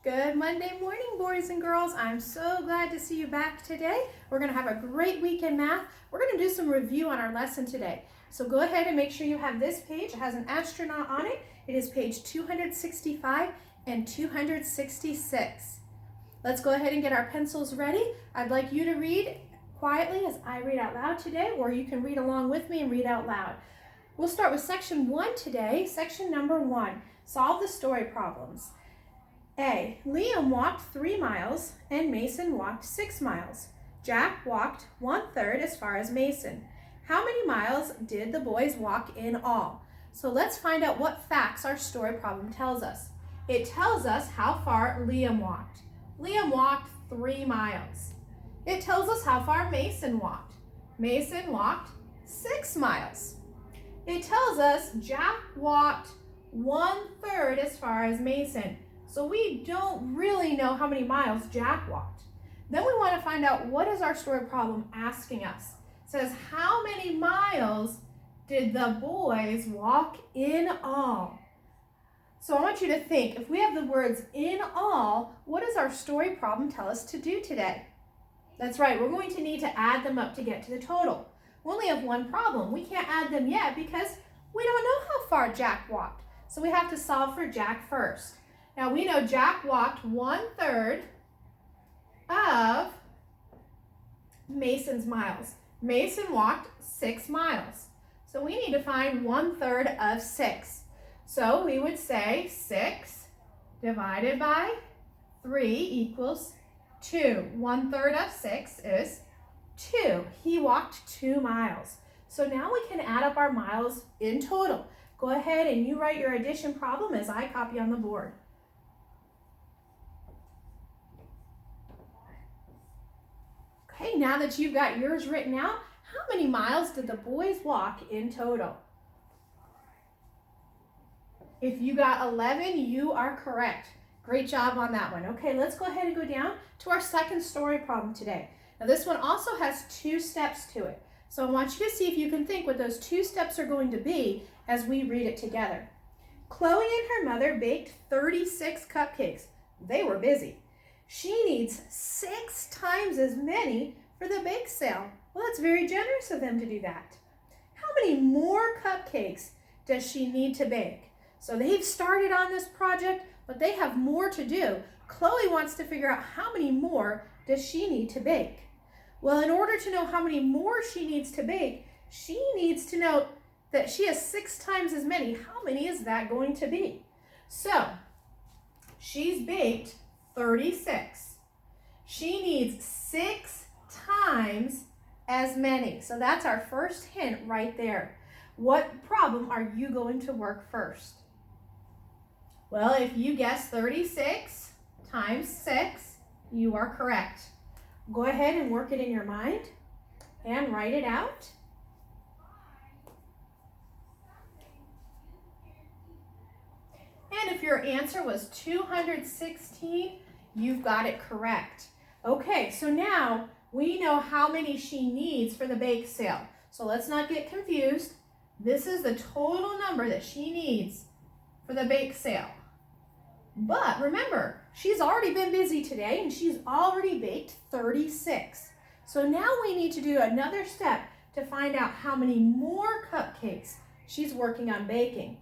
Good Monday morning, boys and girls. I'm so glad to see you back today. We're going to have a great week in math. We're going to do some review on our lesson today. So go ahead and make sure you have this page. It has an astronaut on it. It is page 265 and 266. Let's go ahead and get our pencils ready. I'd like you to read quietly as I read out loud today, or you can read along with me and read out loud. We'll start with section 1 today. Section number 1, solve the story problems. A, Liam walked 3 miles and Mason walked 6 miles. Jack walked 1/3 as far as Mason. How many miles did the boys walk in all? So let's find out what facts our story problem tells us. It tells us how far Liam walked. Liam walked 3 miles. It tells us how far Mason walked. Mason walked 6 miles. It tells us Jack walked 1/3 as far as Mason. So we don't really know how many miles Jack walked. Then we want to find out, what is our story problem asking us? It says, how many miles did the boys walk in all? So I want you to think, if we have the words in all, what does our story problem tell us to do today? That's right, we're going to need to add them up to get to the total. We only have one problem. We can't add them yet because we don't know how far Jack walked. So we have to solve for Jack first. Now we know Jack walked 1/3 of Mason's miles. Mason walked 6 miles. So we need to find 1/3 of 6. So we would say 6 divided by 3 equals 2. 1/3 of 6 is 2. He walked 2 miles. So now we can add up our miles in total. Go ahead and you write your addition problem as I copy on the board. Okay, now that you've got yours written out, how many miles did the boys walk in total? If you got 11, you are correct. Great job on that one. Okay, let's go ahead and go down to our second story problem today. Now this one also has 2 steps to it. So I want you to see if you can think what those 2 steps are going to be as we read it together. Chloe and her mother baked 36 cupcakes. They were busy. She needs 6 times as many for the bake sale. Well, that's very generous of them to do that. How many more cupcakes does she need to bake? So they've started on this project, but they have more to do. Chloe wants to figure out how many more does she need to bake. Well, in order to know how many more she needs to bake, she needs to know that she has 6 times as many. How many is that going to be? So she's baked 36. She needs 6 times as many. So that's our first hint right there. What problem are you going to work first? Well, if you guess 36 times 6, you are correct. Go ahead and work it in your mind and write it out. And if your answer was 216, you've got it correct. Okay, so now we know how many she needs for the bake sale. So let's not get confused. This is the total number that she needs for the bake sale. But remember, she's already been busy today and she's already baked 36. So now we need to do another step to find out how many more cupcakes she's working on baking.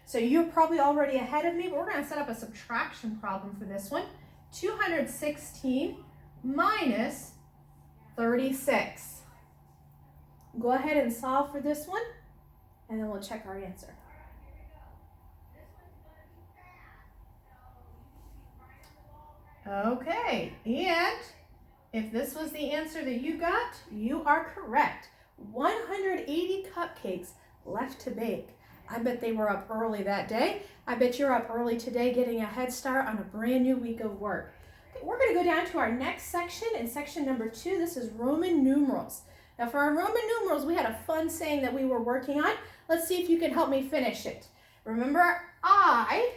So you're probably already ahead of me, but we're going to set up a subtraction problem for this one. 216 minus 36. Go ahead and solve for this one, and then we'll check our answer. Okay, and if this was the answer that you got, you are correct. 180 cupcakes left to bake. I bet they were up early that day. I bet you're up early today getting a head start on a brand new week of work. Okay, we're going to go down to our next section, in section number 2. This is Roman numerals. Now for our Roman numerals, we had a fun saying that we were working on. Let's see if you can help me finish it. Remember, I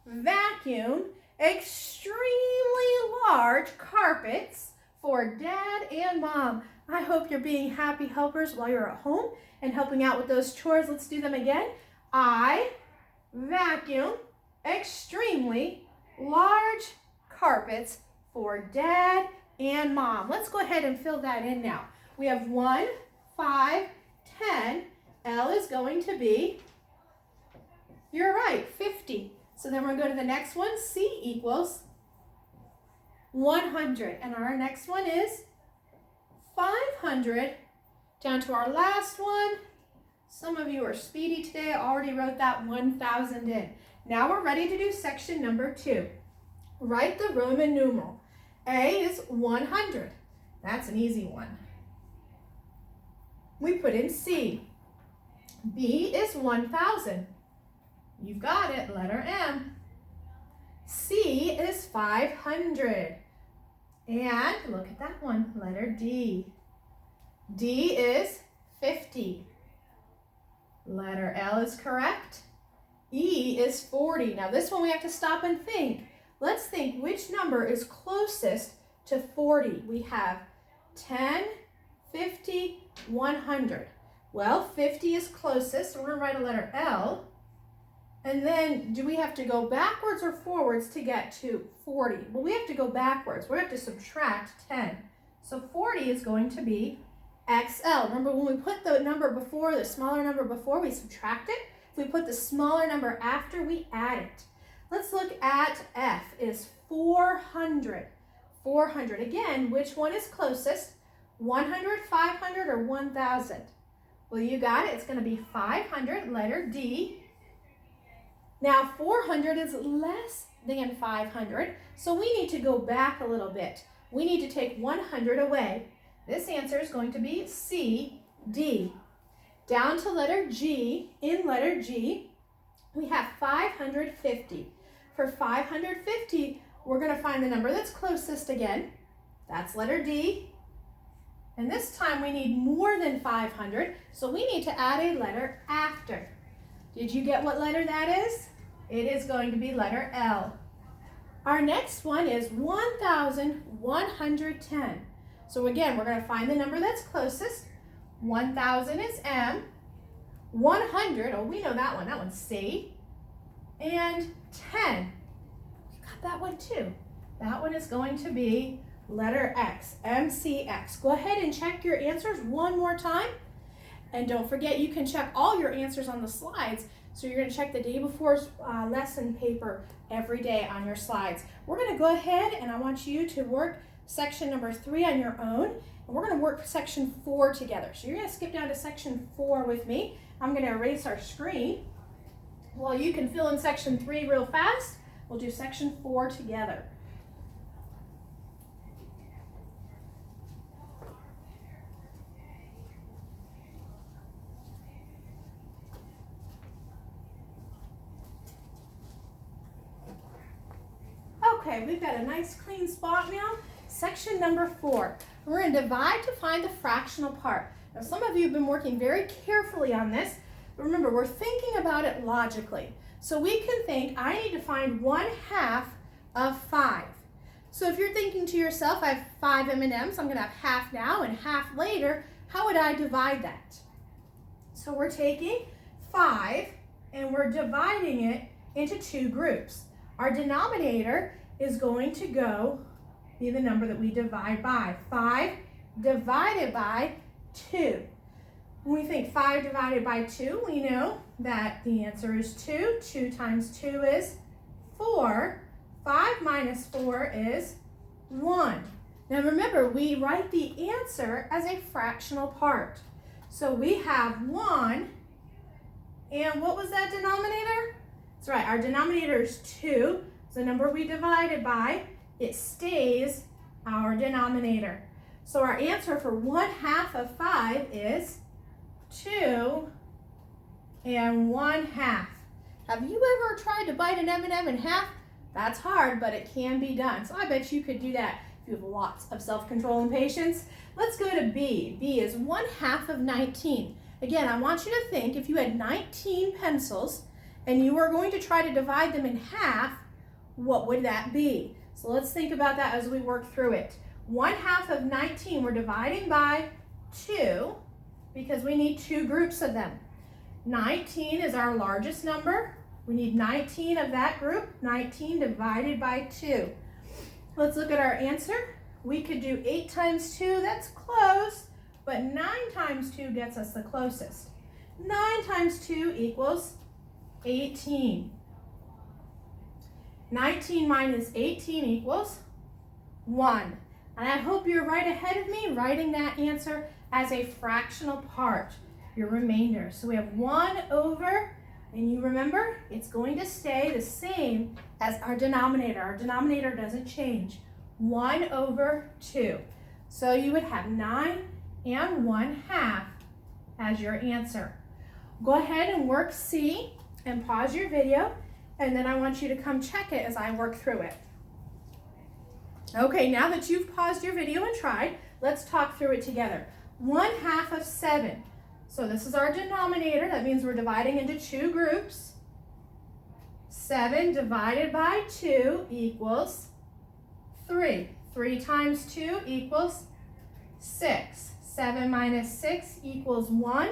vacuum extremely large carpets for Dad and Mom. I hope you're being happy helpers while you're at home and helping out with those chores. Let's do them again. I vacuum extremely large carpets for Dad and Mom. Let's go ahead and fill that in now. We have 1, 5, 10. L is going to be, you're right, 50. So then we're going to go to the next one. C equals 100. And our next one is 500. Down to our last one. Some of you are speedy today. I already wrote that 1,000 in. Now we're ready to do section number 2. Write the Roman numeral. A is 100. That's an easy one. We put in C. B is 1,000. You've got it, letter M. C is 500. And look at that one, letter D. D is 50. Letter L is correct. E is 40. Now this one we have to stop and think. Let's think which number is closest to 40. We have 10, 50, 100. Well, 50 is closest, so we're going to write a letter L. And then, do we have to go backwards or forwards to get to 40? Well, we have to go backwards. We have to subtract 10. So 40 is going to be XL. Remember, when we put the number before, the smaller number before, we subtract it. If we put the smaller number after, we add it. Let's look at F is 400. 400. Again, which one is closest? 100, 500, or 1,000? Well, you got it. It's going to be 500, letter D. Now, 400 is less than 500, so we need to go back a little bit. We need to take 100 away. This answer is going to be C, D. Down to letter G. In letter G, we have 550. For 550, we're going to find the number that's closest again. That's letter D. And this time we need more than 500, so we need to add a letter after. Did you get what letter that is? It is going to be letter L. Our next one is 1,110. So again, we're going to find the number that's closest. 1,000 is M. 100, oh, we know that one. That one's C. And 10. You got that one too. That one is going to be letter X, MCX. Go ahead and check your answers one more time. And don't forget, you can check all your answers on the slides. So you're going to check the day before's lesson paper every day on your slides. We're going to go ahead and I want you to work section number 3 on your own. And we're going to work section 4 together. So you're going to skip down to section 4 with me. I'm going to erase our screen. While you can fill in section 3 real fast, we'll do section 4 together. Okay, we've got a nice clean spot now. Section number 4. We're going to divide to find the fractional part. Now, some of you have been working very carefully on this, but remember, we're thinking about it logically. So we can think, I need to find 1/2 of 5. So if you're thinking to yourself, I have 5 M&Ms, I'm going to have half now and half later. How would I divide that? So we're taking 5 and we're dividing it into 2 groups. Our denominator is going to be the number that we divide by. 5 divided by 2. When we think 5 divided by 2, we know that the answer is 2. 2 times 2 is 4. 5 minus 4 is 1. Now remember, we write the answer as a fractional part. So we have 1, and what was that denominator? That's right, our denominator is 2. So the number we divided by, it stays our denominator. So our answer for 1/2 of 5 is 2 1/2. Have you ever tried to bite an M&M in half? That's hard, but it can be done. So I bet you could do that if you have lots of self-control and patience. Let's go to B. B is 1/2 of 19. Again, I want you to think if you had 19 pencils and you were going to try to divide them in half, what would that be? So let's think about that as we work through it. 1/2 of 19, we're dividing by 2 because we need 2 groups of them. 19 is our largest number. We need 19 of that group. 19 divided by 2. Let's look at our answer. We could do 8 times 2, that's close, but 9 times 2 gets us the closest. 9 times 2 equals 18. 19 minus 18 equals 1. And I hope you're right ahead of me, writing that answer as a fractional part, your remainder. So we have 1 over, and you remember, it's going to stay the same as our denominator. Our denominator doesn't change. 1 over 2. So you would have 9 and 1/2 as your answer. Go ahead and work C and pause your video, and then I want you to come check it as I work through it. Okay, now that you've paused your video and tried, let's talk through it together. 1/2 of 7. So this is our denominator. That means we're dividing into 2 groups. 7 divided by 2 equals 3. 3 times 2 equals 6. 7 minus 6 equals 1.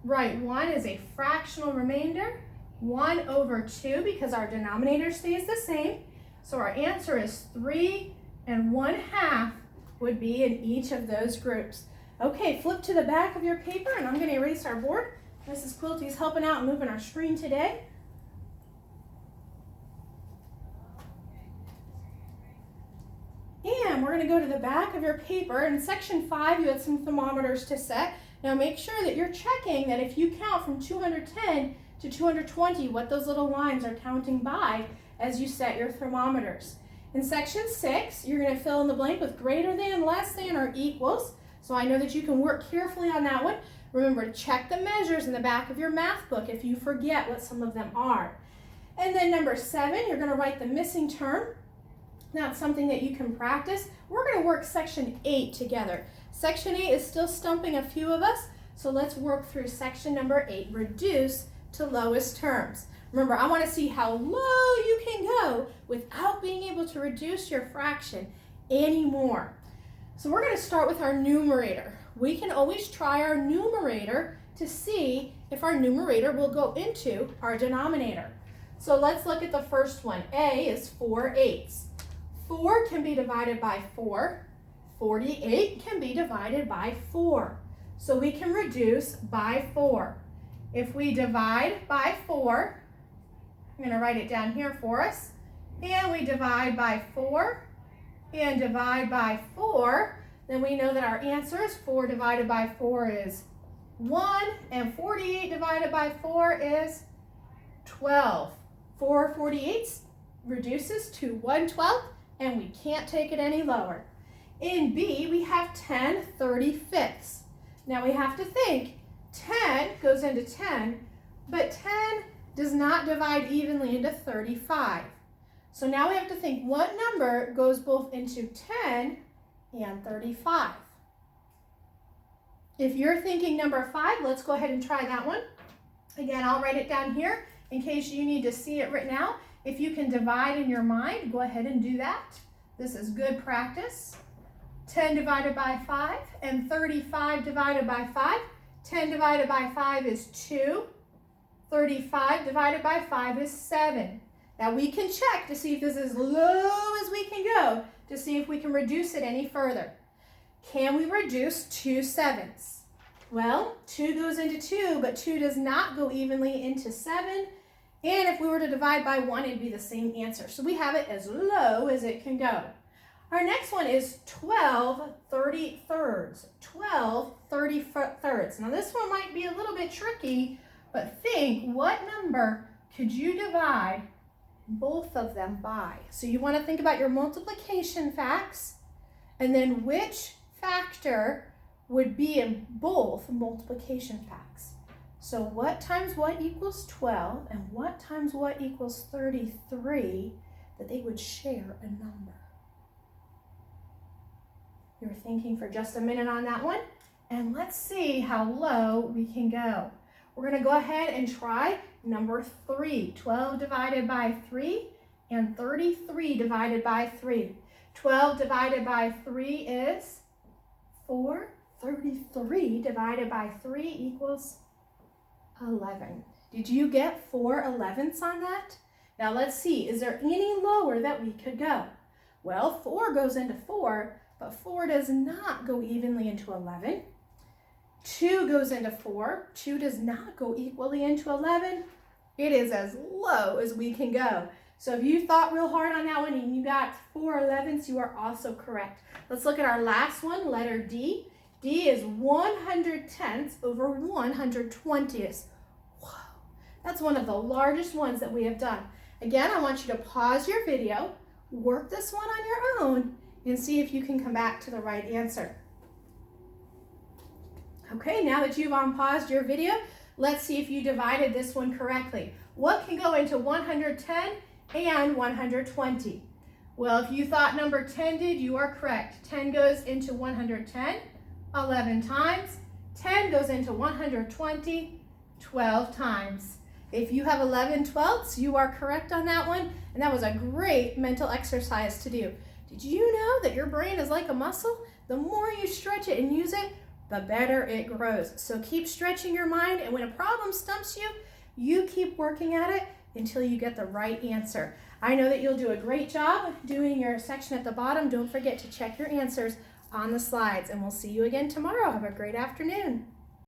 Write 1 is a fractional remainder. 1 over 2 because our denominator stays the same. So our answer is 3 and 1/2 would be in each of those groups. Okay, flip to the back of your paper, and I'm going to erase our board. Mrs. Quilty's helping out and moving our screen today. And we're going to go to the back of your paper. In section 5, you had some thermometers to set. Now make sure that you're checking that if you count from 210 to 220, what those little lines are counting by as you set your thermometers. In section 6, you're going to fill in the blank with greater than, less than, or equals. So I know that you can work carefully on that one. Remember to check the measures in the back of your math book if you forget what some of them are. And then number 7, you're going to write the missing term. Now it's something that you can practice. We're going to work section 8 together. Section 8 is still stumping a few of us, so let's work through section number 8, reduce to lowest terms. Remember, I want to see how low you can go without being able to reduce your fraction anymore. So we're going to start with our numerator. We can always try our numerator to see if our numerator will go into our denominator. So let's look at the first one. A is 4/8. 4 can be divided by 4. 48 can be divided by 4. So we can reduce by 4. If we divide by 4, I'm going to write it down here for us, and we divide by 4 and divide by 4, then we know that our answer is 4 divided by 4 is 1, and 48 divided by 4 is 12. 4 48ths reduces to 1/12, and we can't take it any lower. In B, we have 10 35ths. Now we have to think, 10 goes into 10, but 10 does not divide evenly into 35. So now we have to think what number goes both into 10 and 35. If you're thinking number 5, let's go ahead and try that one. Again, I'll write it down here in case you need to see it written out. If you can divide in your mind, go ahead and do that. This is good practice. 10 divided by 5 and 35 divided by 5. 10 divided by 5 is 2. 35 divided by 5 is 7. Now we can check to see if this is as low as we can go to see if we can reduce it any further. Can we reduce 2 7ths? Well, 2 goes into 2, but 2 does not go evenly into 7. And if we were to divide by 1, it'd be the same answer. So we have it as low as it can go. Our next one is 12 33rds. 12 33rds. Now this one might be a little bit tricky, but think, what number could you divide both of them by? So you want to think about your multiplication facts, and then which factor would be in both multiplication facts. So what times what equals 12, and what times what equals 33, that they would share a number. You're thinking for just a minute on that one, and let's see how low we can go. We're going to go ahead and try number 3. 12 divided by 3 and 33 divided by 3. 12 divided by 3 is 4. 33 divided by 3 equals 11. Did you get 4 11ths on that? Now let's see, is there any lower that we could go? Well, 4 goes into 4, but 4 does not go evenly into 11. 2 goes into 4. 2 does not go equally into 11. It is as low as we can go. So if you thought real hard on that one and you got 4 11ths, you are also correct. Let's look at our last one, letter D. D is 110ths over 120ths. Whoa, that's one of the largest ones that we have done. Again, I want you to pause your video, work this one on your own, and see if you can come back to the right answer. Okay, now that you've unpaused your video, let's see if you divided this one correctly. What can go into 110 and 120? Well, if you thought number 10 did, you are correct. 10 goes into 110 11 times. 10 goes into 120 12 times. If you have 11 twelfths, you are correct on that one, and that was a great mental exercise to do. Did you know that your brain is like a muscle? The more you stretch it and use it, the better it grows. So keep stretching your mind, and when a problem stumps you, you keep working at it until you get the right answer. I know that you'll do a great job doing your section at the bottom. Don't forget to check your answers on the slides, and we'll see you again tomorrow. Have a great afternoon.